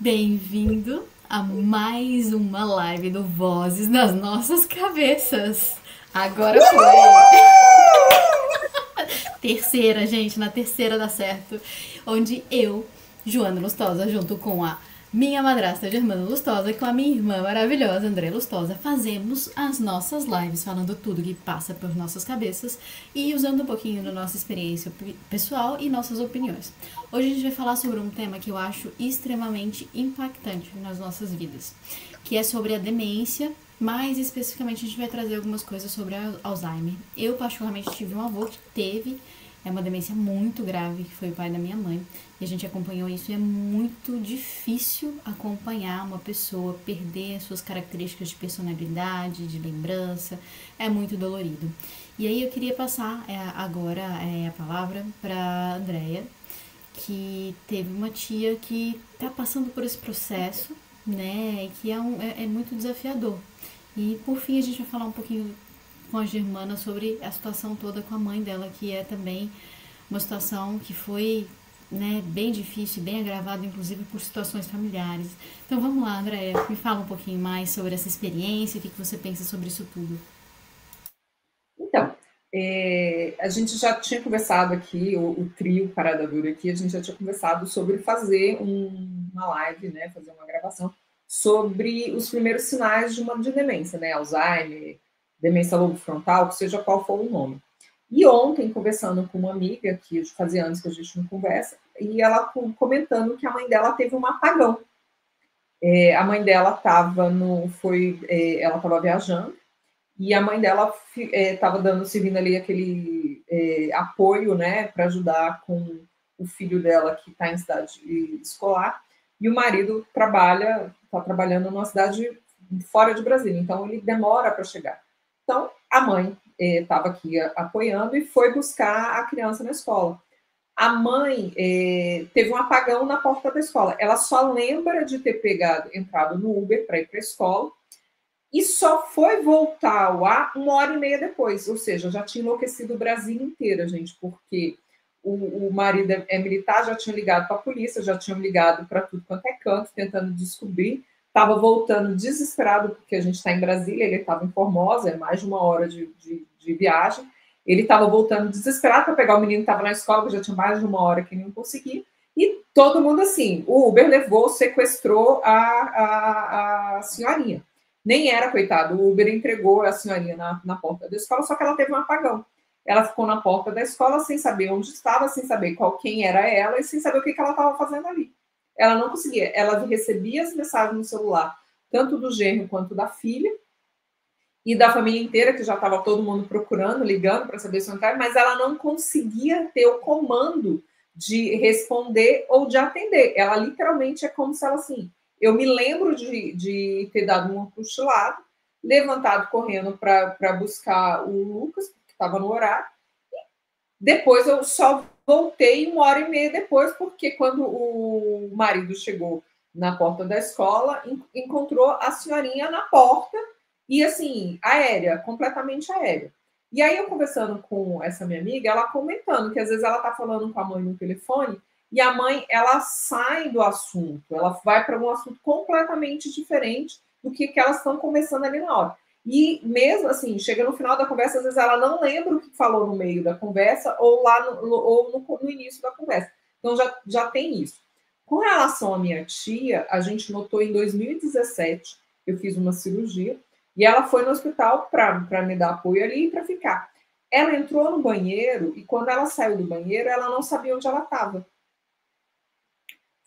Bem-vindo a mais uma live do Vozes nas Nossas Cabeças. Agora foi. Terceira, gente, na terceira dá certo. Onde eu, Joana Lustosa, junto com a minha madrasta Germana Lustosa e com a minha irmã maravilhosa André Lustosa, fazemos as nossas lives falando tudo que passa por nossas cabeças e usando um pouquinho da nossa experiência pessoal e nossas opiniões. Hoje a gente vai falar sobre um tema que eu acho extremamente impactante nas nossas vidas, que é sobre a demência. Mais especificamente, a gente vai trazer algumas coisas sobre Alzheimer. Eu, particularmente, tive um avô que teve uma demência muito grave, que foi o pai da minha mãe. E a gente acompanhou isso e é muito difícil acompanhar uma pessoa perder as suas características de personalidade, de lembrança. É muito dolorido. E aí eu queria passar agora a palavra para a Andrea, que teve uma tia que está passando por esse processo, né, e que é muito desafiador. E por fim a gente vai falar um pouquinho com a Germana sobre a situação toda com a mãe dela, que é também uma situação que foi, né, bem difícil, bem agravada, inclusive por situações familiares. Então vamos lá, Andréia, me fala um pouquinho mais sobre essa experiência, o que você pensa sobre isso tudo. Então, a gente já tinha conversado aqui, o trio Parada Dura aqui, a gente já tinha conversado sobre fazer uma live, né, fazer uma gravação sobre os primeiros sinais de demência, né, Alzheimer, demência lobo-frontal, seja qual for o nome. E ontem, conversando com uma amiga, que fazia anos que a gente não conversa, e ela comentando que a mãe dela teve um apagão. A mãe dela estava ela estava viajando, e a mãe dela estava servindo ali aquele apoio, né, para ajudar com o filho dela que está em cidade escolar, e o marido está trabalhando numa cidade fora de Brasília, então ele demora para chegar. Então a mãe estava aqui apoiando e foi buscar a criança na escola. A mãe teve um apagão na porta da escola. Ela só lembra de ter entrado no Uber para ir para a escola e só foi voltar ao ar 1 hora e meia depois, ou seja, já tinha enlouquecido o Brasil inteiro, gente, porque o marido é militar, já tinha ligado para a polícia, já tinham ligado para tudo quanto é canto, tentando descobrir, estava voltando desesperado, porque a gente está em Brasília, ele estava em Formosa, é mais de 1 hora de viagem, ele estava voltando desesperado para pegar o menino que estava na escola, que já tinha mais de 1 hora que ele não conseguia, e todo mundo assim, o Uber levou, sequestrou a senhorinha. Nem era, coitado, o Uber entregou a senhorinha na porta da escola, só que ela teve um apagão. Ela ficou na porta da escola sem saber onde estava, sem saber quem era ela e sem saber o que ela estava fazendo ali. Ela não conseguia. Ela recebia as mensagens no celular, tanto do genro quanto da filha, e da família inteira, que já estava todo mundo procurando, ligando para saber se não estava, mas ela não conseguia ter o comando de responder ou de atender. Ela literalmente é como se ela assim. Eu me lembro de ter dado uma cochilada, levantado correndo para buscar o Lucas, que estava no horário. Depois eu só voltei 1 hora e meia depois, porque quando o marido chegou na porta da escola, encontrou a senhorinha na porta e assim, aérea, completamente aérea. E aí eu conversando com essa minha amiga, ela comentando que às vezes ela está falando com a mãe no telefone e a mãe ela sai do assunto, ela vai para um assunto completamente diferente do que elas estão conversando ali na hora. E mesmo assim, chega no final da conversa, às vezes ela não lembra o que falou no meio da conversa ou no início da conversa. Então já tem isso. Com relação à minha tia, a gente notou em 2017, eu fiz uma cirurgia, e ela foi no hospital para me dar apoio ali e para ficar. Ela entrou no banheiro e quando ela saiu do banheiro, ela não sabia onde ela estava.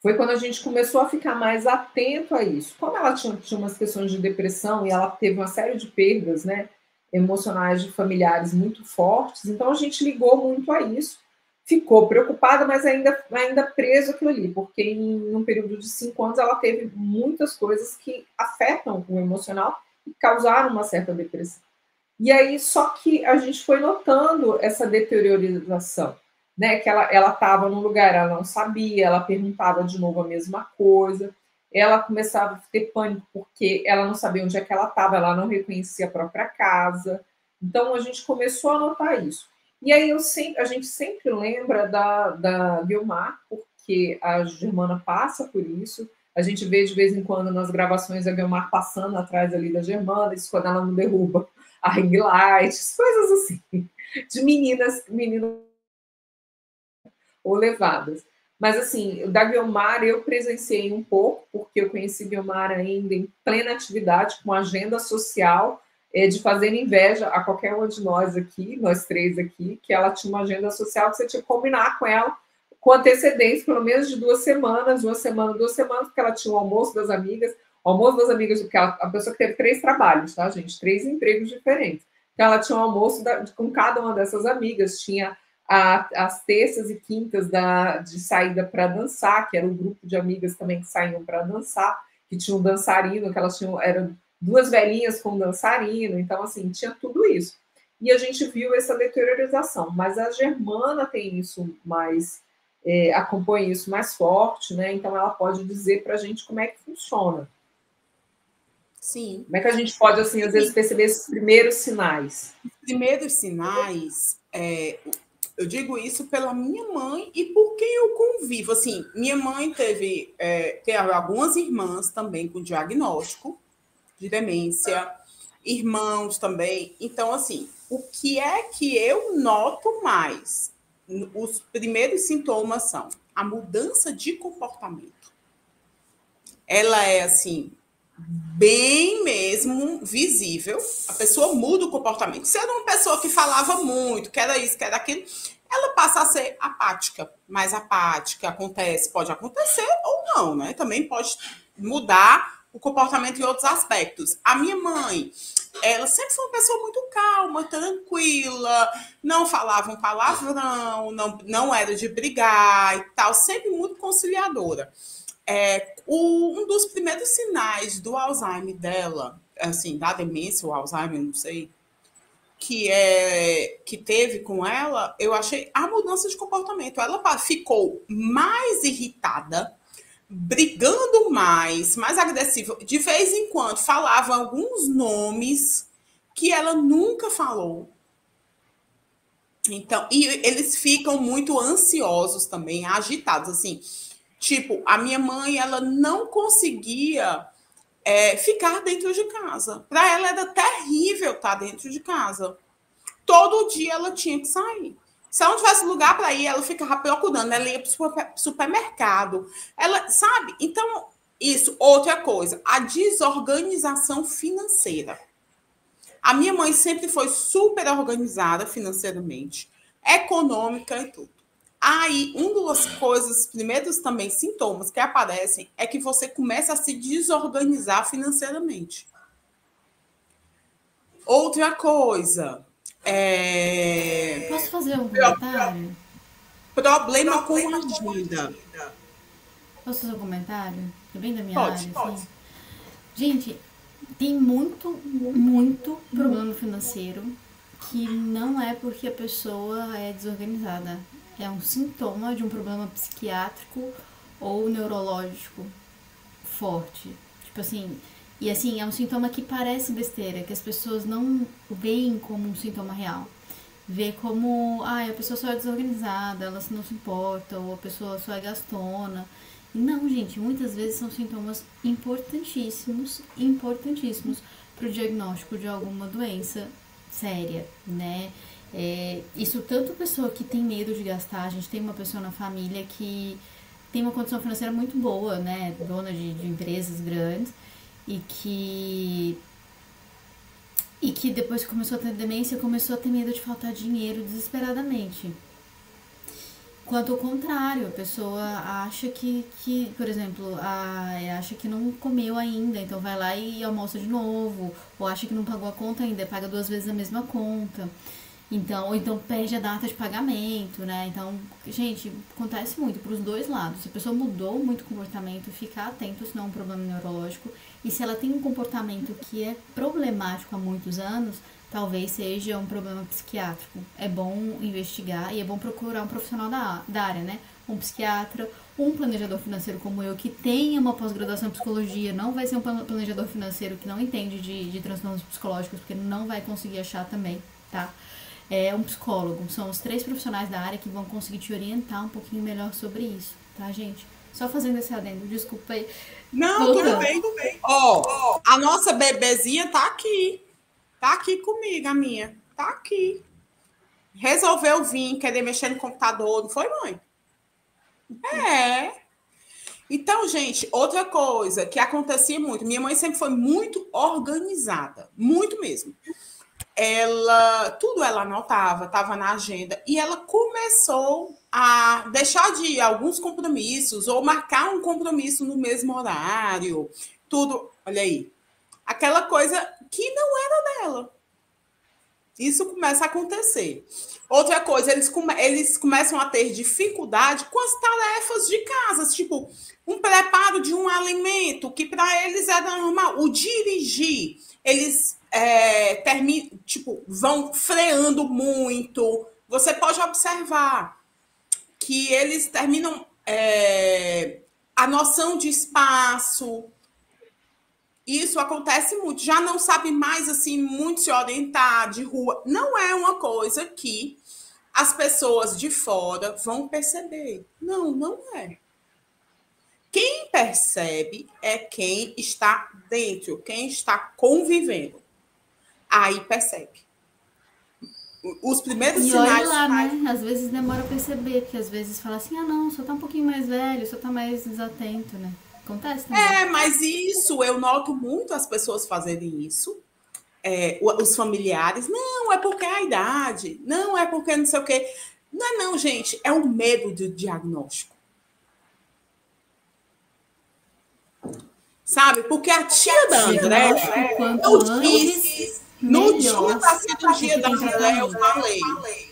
Foi quando a gente começou a ficar mais atento a isso. Como ela tinha umas questões de depressão e ela teve uma série de perdas, né, emocionais de familiares muito fortes, então a gente ligou muito a isso. Ficou preocupada, mas ainda preso aquilo ali, porque em um período de 5 anos ela teve muitas coisas que afetam o emocional e causaram uma certa depressão. E aí, só que a gente foi notando essa deteriorização, né? Que ela estava num lugar, ela não sabia, ela perguntava de novo a mesma coisa, ela começava a ter pânico porque ela não sabia onde é que ela estava, ela não reconhecia a própria casa. Então a gente começou a notar isso. E aí a gente sempre lembra da Guilmar, porque a Germana passa por isso, A gente vê de vez em quando nas gravações a Guiomar passando atrás ali da Germana, isso quando ela não derruba a ring light, coisas assim, de meninas ou levadas. Mas, assim, da Guiomar eu presenciei um pouco, porque eu conheci Guiomar ainda em plena atividade, com agenda social, de fazer inveja a qualquer uma de nós aqui, nós três aqui, que ela tinha uma agenda social que você tinha que combinar com ela com antecedência, pelo menos de 2 semanas, porque ela tinha o almoço das amigas, porque a pessoa que teve 3 trabalhos, tá, gente? 3 empregos diferentes. Então, ela tinha um almoço com cada uma dessas amigas, tinha as terças e quintas de saída para dançar, que era um grupo de amigas também que saíam para dançar, que tinha um dançarino, que elas tinham, eram 2 velhinhas com um dançarino, então, assim, tinha tudo isso. E a gente viu essa deteriorização, mas a Germana tem isso mais, acompanha isso mais forte, né? Então, ela pode dizer para a gente como é que funciona. Sim. Como é que a gente pode, assim, às vezes, perceber esses primeiros sinais? Os primeiros sinais, eu digo isso pela minha mãe e por quem eu convivo. Assim, minha mãe teve algumas irmãs também com diagnóstico de demência, irmãos também. Então, assim, o que é que eu noto mais? Os primeiros sintomas são a mudança de comportamento. Ela é, assim, bem mesmo visível. A pessoa muda o comportamento. Se era uma pessoa que falava muito, que era isso, que era aquilo, ela passa a ser apática. Mais apática, pode acontecer ou não, né? Também pode mudar o comportamento em outros aspectos. A minha mãe, ela sempre foi uma pessoa muito calma, tranquila, não falava um palavrão, não era de brigar e tal, sempre muito conciliadora. Um dos primeiros sinais do Alzheimer dela, assim, da demência ou Alzheimer, não sei, que teve com ela, eu achei a mudança de comportamento. Ela ficou mais irritada, brigando mais agressiva. De vez em quando falava alguns nomes que ela nunca falou. Então, e eles ficam muito ansiosos também, agitados, assim. Tipo, a minha mãe, ela não conseguia ficar dentro de casa. Para ela era terrível estar dentro de casa. Todo dia ela tinha que sair. Se ela não tivesse lugar para ir, ela ficava procurando. Ela ia para o supermercado. Ela, sabe? Então, isso. Outra coisa, a desorganização financeira. A minha mãe sempre foi super organizada financeiramente, econômica e tudo. Aí, uma das coisas, primeiros também sintomas que aparecem é que você começa a se desorganizar financeiramente. Outra coisa. Posso fazer um comentário? Problema com a agenda. Posso fazer um comentário? É bem da minha Pode. área, assim. Gente, tem muito problema financeiro que não é porque a pessoa é desorganizada. É um sintoma de um problema psiquiátrico ou neurológico forte. Tipo assim, e assim, é um sintoma que parece besteira, que as pessoas não veem como um sintoma real. Vê como, a pessoa só é desorganizada, ela não se importa, ou a pessoa só é gastona. Não, gente, muitas vezes são sintomas importantíssimos para o diagnóstico de alguma doença séria, né? Isso tanto pessoa que tem medo de gastar, a gente tem uma pessoa na família que tem uma condição financeira muito boa, né? Dona de empresas grandes e que depois que começou a ter demência, começou a ter medo de faltar dinheiro desesperadamente. Quanto ao contrário, a pessoa acha que por exemplo, acha que não comeu ainda, então vai lá e almoça de novo, ou acha que não pagou a conta ainda, paga 2 vezes a mesma conta. Então, ou então perde a data de pagamento, né? Então, gente, acontece muito para os dois lados. Se a pessoa mudou muito o comportamento, ficar atento se não é um problema neurológico. E se ela tem um comportamento que é problemático há muitos anos, talvez seja um problema psiquiátrico. É bom investigar e é bom procurar um profissional da área, né? Um psiquiatra, um planejador financeiro como eu, que tenha uma pós-graduação em psicologia. Não vai ser um planejador financeiro que não entende de transtornos psicológicos, porque não vai conseguir achar também, tá? Um psicólogo. São os 3 profissionais da área que vão conseguir te orientar um pouquinho melhor sobre isso, tá, gente? Só fazendo esse adendo, desculpa aí. Não, tudo bem, tudo bem. Ó, a nossa bebezinha tá aqui. Tá aqui comigo, a minha. Tá aqui. Resolveu vir, querer mexer no computador, não foi, mãe? É. Então, gente, outra coisa que acontecia muito. Minha mãe sempre foi muito organizada. Muito mesmo. Tudo ela anotava, estava na agenda. E ela começou a deixar de ir a alguns compromissos ou marcar um compromisso no mesmo horário. Tudo, olha aí. Aquela coisa que não era dela. Isso começa a acontecer. Outra coisa, eles começam a ter dificuldade com as tarefas de casa, tipo, um preparo de um alimento, que para eles era normal. O dirigir, eles vão freando muito. Você pode observar que eles terminam a noção de espaço. Isso acontece muito. Já não sabe mais assim muito se orientar de rua. Não é uma coisa que as pessoas de fora vão perceber. Não, não é. Quem percebe é quem está dentro, quem está convivendo. Aí percebe. Os primeiros sinais... E olha lá, né? Às vezes demora a perceber, porque às vezes fala assim, não, só tá um pouquinho mais velho, só tá mais desatento, né? Acontece também. Mas isso, eu noto muito as pessoas fazerem isso. Os familiares, não, é porque é a idade, não, é porque não sei o quê. Não, gente, é o medo do diagnóstico. Sabe? Porque a tia da André, no dia da cirurgia da André, eu falei,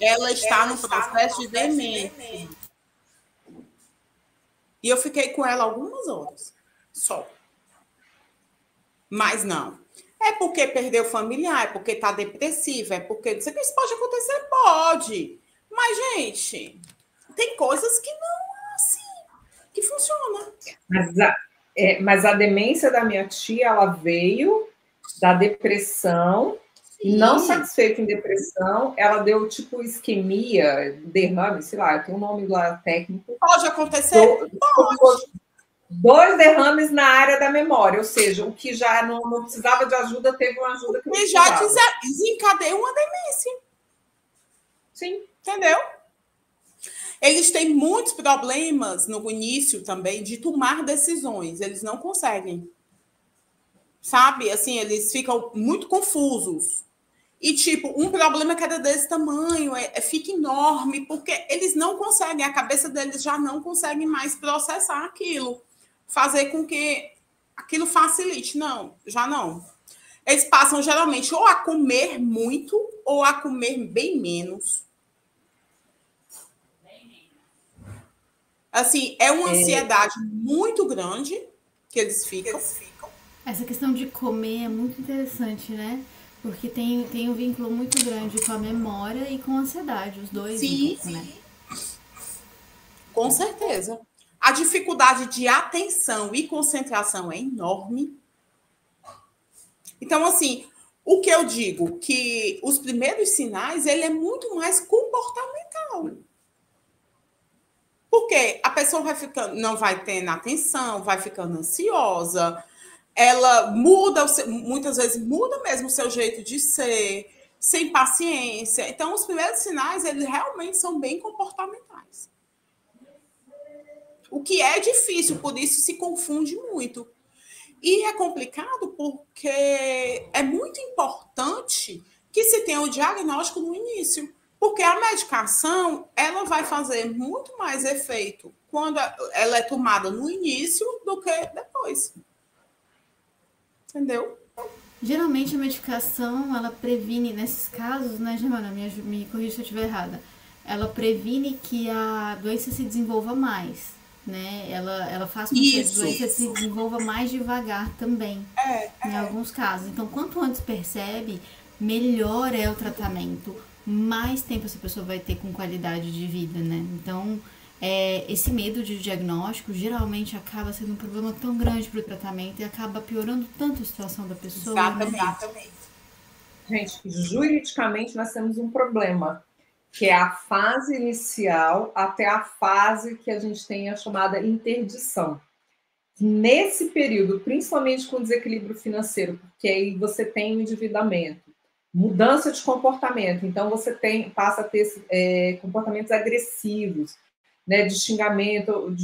ela está no processo de demência. E eu fiquei com ela algumas horas, só. Mas não. É porque perdeu familiar, é porque está depressiva, é porque... Não sei o que isso pode acontecer? Pode. Mas, gente, tem coisas que não, assim, que funcionam. Mas a demência da minha tia, ela veio da depressão. Sim. Não satisfeita em depressão, ela deu tipo isquemia, derrame, sei lá, tem um nome lá técnico. Pode acontecer? Pode. 2 derrames na área da memória, ou seja, o que já não precisava de ajuda, teve uma ajuda que não precisava. E já desencadeia uma demência. Sim. Entendeu? Eles têm muitos problemas no início também de tomar decisões, eles não conseguem. Sabe? Assim, eles ficam muito confusos. E, tipo, um problema que era desse tamanho fica enorme, porque eles não conseguem, a cabeça deles já não consegue mais processar aquilo, fazer com que aquilo facilite. Não, já não. Eles passam, geralmente, ou a comer muito, ou a comer bem menos. Assim, é uma ansiedade muito grande que eles ficam. Essa questão de comer é muito interessante, né? Porque tem um vínculo muito grande com a memória e com a ansiedade, os dois. Sim, sim. Né? Com certeza. A dificuldade de atenção e concentração é enorme. Então, assim, o que eu digo, que os primeiros sinais, ele é muito mais comportamental. Porque a pessoa vai ficando, não vai tendo atenção, vai ficando ansiosa, ela muda, muitas vezes muda mesmo o seu jeito de ser, sem paciência. Então, os primeiros sinais, eles realmente são bem comportamentais. O que é difícil, por isso se confunde muito. E é complicado porque é muito importante que se tenha o diagnóstico no início, porque a medicação, ela vai fazer muito mais efeito quando ela é tomada no início do que depois. Entendeu? Geralmente a medicação, ela previne, nesses casos, né, Germana, me corrija se eu estiver errada, ela previne que a doença se desenvolva mais, né? Ela faz com que a doença se desenvolva mais devagar também, em alguns casos. Então, quanto antes percebe, melhor é o tratamento, mais tempo essa pessoa vai ter com qualidade de vida, né? Então, esse medo de diagnóstico geralmente acaba sendo um problema tão grande para o tratamento e acaba piorando tanto a situação da pessoa. Exatamente. Gente, juridicamente nós temos um problema, que é a fase inicial até a fase que a gente tem a chamada interdição. Nesse período, principalmente com desequilíbrio financeiro, porque aí você tem o endividamento, mudança de comportamento, então você passa a ter comportamentos agressivos, né, de xingamento,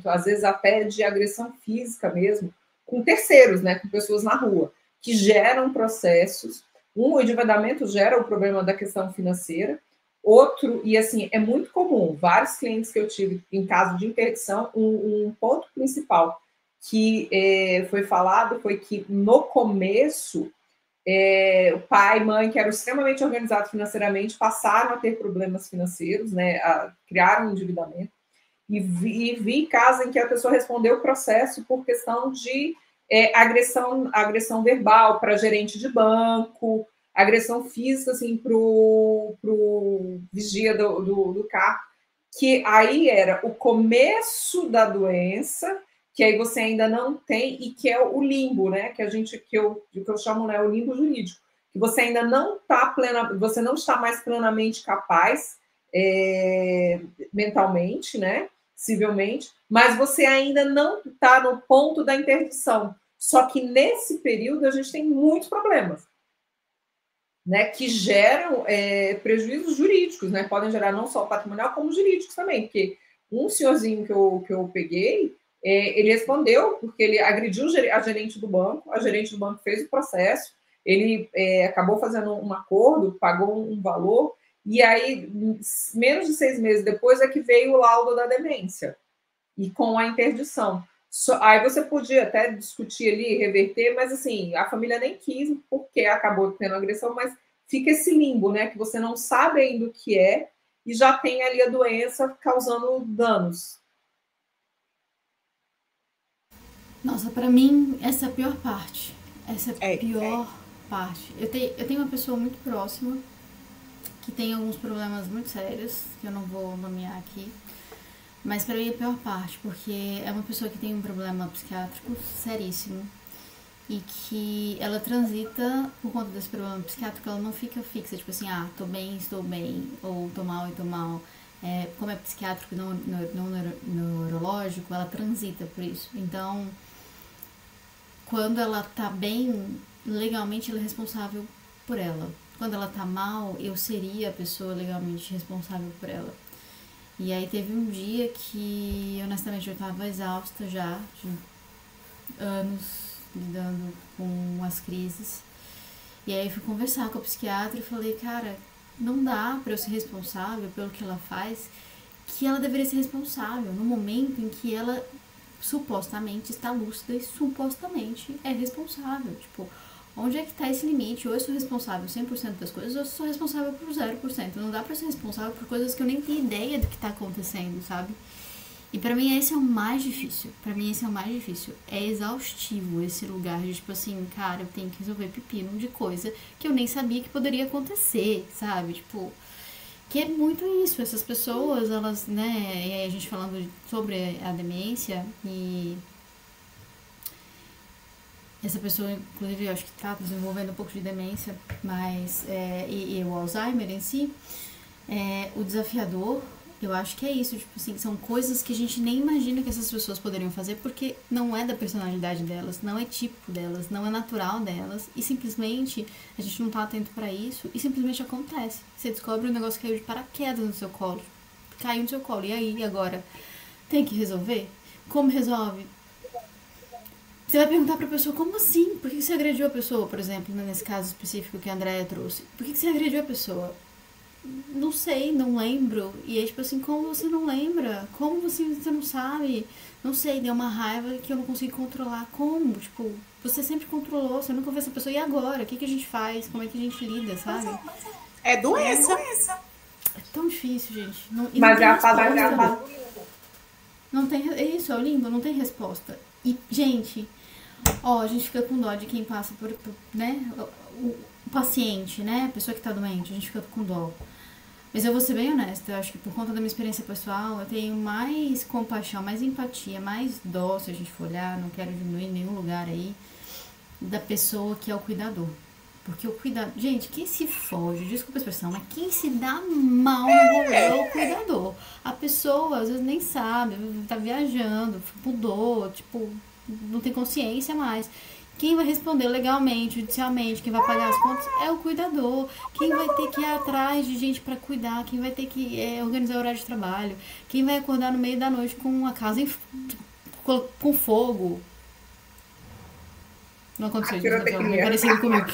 às vezes até de agressão física mesmo, com terceiros, né, com pessoas na rua, que geram processos. O endividamento gera o problema da questão financeira, outro, e assim, é muito comum, vários clientes que eu tive em caso de interdição, um ponto principal que foi falado foi que no começo o pai e mãe, que eram extremamente organizados financeiramente, passaram a ter problemas financeiros, né, criaram um endividamento, e vi casos em que a pessoa respondeu o processo por questão de agressão verbal para gerente de banco, agressão física assim, para o vigia do carro, que aí era o começo da doença, que aí você ainda não tem, e que é o limbo, né? Que eu chamo, né, o limbo jurídico, que você ainda não está você não está mais plenamente capaz mentalmente, né? Civilmente, mas você ainda não está no ponto da interdição. Só que nesse período a gente tem muitos problemas, né, que geram prejuízos jurídicos, né? Podem gerar não só patrimonial, como jurídicos também, porque um senhorzinho que eu peguei, ele respondeu porque ele agrediu a gerente do banco fez o processo, ele acabou fazendo um acordo, pagou um valor, e aí, menos de 6 meses depois, é que veio o laudo da demência, e com a interdição. Aí você podia até discutir ali, reverter, mas assim, a família nem quis, porque acabou tendo agressão, mas fica esse limbo, né? Que você não sabe ainda o que é, e já tem ali a doença causando danos. Nossa, pra mim, essa é a pior parte. Essa é a pior parte. Eu tenho uma pessoa muito próxima que tem alguns problemas muito sérios, que eu não vou nomear aqui. Mas pra mim é a pior parte, porque é uma pessoa que tem um problema psiquiátrico seríssimo e que ela transita por conta desse problema psiquiátrico, ela não fica fixa, tipo assim, tô bem, estou bem, ou tô mal, estou mal. Como é psiquiátrico e não neurológico, ela transita por isso. Então, quando ela tá bem, legalmente ela é responsável por ela. Quando ela tá mal, eu seria a pessoa legalmente responsável por ela. E aí teve um dia que, honestamente, eu tava exausta já, de anos lidando com as crises. E aí fui conversar com a psiquiatra e falei, cara, não dá pra eu ser responsável pelo que ela faz, que ela deveria ser responsável no momento em que ela supostamente está lúcida e supostamente é responsável. Tipo, onde é que tá esse limite? Ou eu sou responsável 100% das coisas, ou eu sou responsável por 0%. Não dá pra ser responsável por coisas que eu nem tenho ideia do que tá acontecendo, sabe? E pra mim esse é o mais difícil. É exaustivo esse lugar de, tipo assim, cara, eu tenho que resolver pepino de coisa que eu nem sabia que poderia acontecer, sabe? Tipo, que é muito isso. Essas pessoas, elas, né, e aí a gente falando sobre a demência, e essa pessoa, inclusive, eu acho que tá desenvolvendo um pouco de demência, mas, e o Alzheimer em si, o desafiador, eu acho que é isso, tipo assim, são coisas que a gente nem imagina que essas pessoas poderiam fazer, porque não é da personalidade delas, não é tipo delas, não é natural delas, e simplesmente a gente não tá atento pra isso, e simplesmente acontece. Você descobre um negócio que caiu de paraquedas no seu colo, caiu no seu colo, e aí, agora? Tem que resolver? Como resolve? Você vai perguntar pra pessoa, como assim? Por que você agrediu a pessoa, por exemplo, nesse caso específico que a Andrea trouxe? Por que você agrediu a pessoa? Não sei, não lembro. E aí, tipo assim, como você não lembra? Como você não sabe? Não sei, deu uma raiva que eu não consigo controlar. Como? Tipo, você sempre controlou, você nunca viu essa pessoa. E agora? O que a gente faz? Como é que a gente lida, sabe? É doença. É tão difícil, gente. Não, e Mas não é tem a fase resposta. Não tem, é isso, é o limbo, não tem resposta. E, gente, a gente fica com dó de quem passa por né, o paciente, né, a pessoa que tá doente, a gente fica com dó. Mas eu vou ser bem honesta, eu acho que por conta da minha experiência pessoal, eu tenho mais compaixão, mais empatia, mais dó, se a gente for olhar, não quero diminuir em nenhum lugar aí, da pessoa que é o cuidador. Porque o cuidado... Gente, quem se foge, desculpa a expressão, mas quem se dá mal no rolê é o cuidador. A pessoa, às vezes, nem sabe, tá viajando, mudou, tipo, não tem consciência mais. Quem vai responder legalmente, judicialmente, quem vai pagar as contas é o cuidador. Quem vai ter que ir atrás de gente pra cuidar, quem vai ter que organizar o horário de trabalho, quem vai acordar no meio da noite com a casa com fogo. Não aconteceu isso, não é parecido comigo.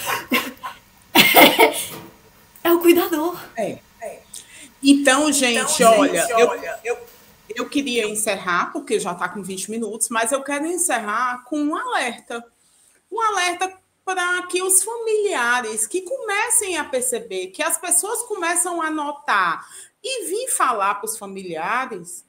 É o cuidador. Então, gente, olha, eu queria encerrar, porque já está com 20 minutos, mas eu quero encerrar com um alerta. Um alerta para que os familiares que comecem a perceber, que as pessoas começam a notar e vir falar para os familiares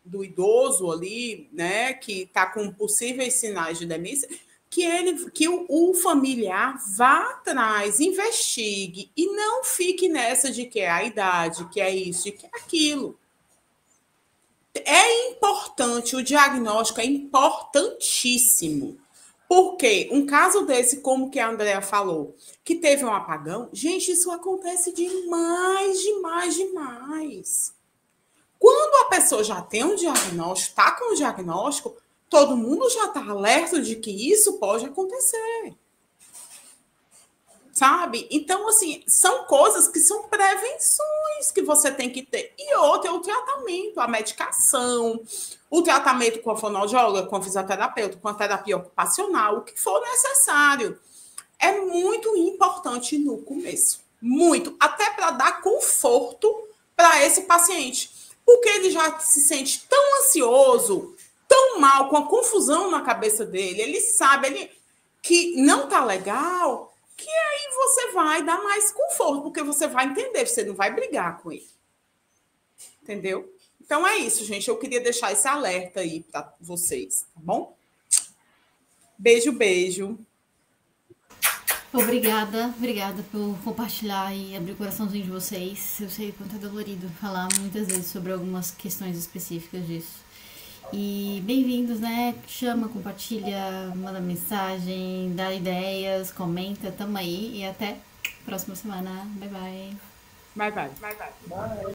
do idoso ali, né, que está com possíveis sinais de demência, que o familiar vá atrás, investigue e não fique nessa de que é a idade, que é isso, de que é aquilo. É importante, o diagnóstico é importantíssimo. Porque um caso desse, como que a Andrea falou, que teve um apagão, gente, isso acontece demais. Quando a pessoa já tem um diagnóstico, está com o diagnóstico, todo mundo já está alerta de que isso pode acontecer. Sabe? Então, assim, são coisas que são prevenções que você tem que ter. E outra é o tratamento, a medicação, o tratamento com a fonoaudióloga, com a fisioterapeuta, com a terapia ocupacional, o que for necessário. É muito importante no começo. Muito. Até para dar conforto para esse paciente. Porque ele já se sente tão ansioso, tão mal, com a confusão na cabeça dele, ele sabe que não está legal, que aí você vai dar mais conforto, porque você vai entender, você não vai brigar com ele. Entendeu? Então é isso, gente. Eu queria deixar esse alerta aí para vocês, tá bom? Beijo, beijo. Obrigada por compartilhar e abrir o coraçãozinho de vocês. Eu sei quanto é dolorido falar muitas vezes sobre algumas questões específicas disso. E bem-vindos, né? Chama, compartilha, manda mensagem, dá ideias, comenta, tamo aí. E até próxima semana. Bye, bye. Bye.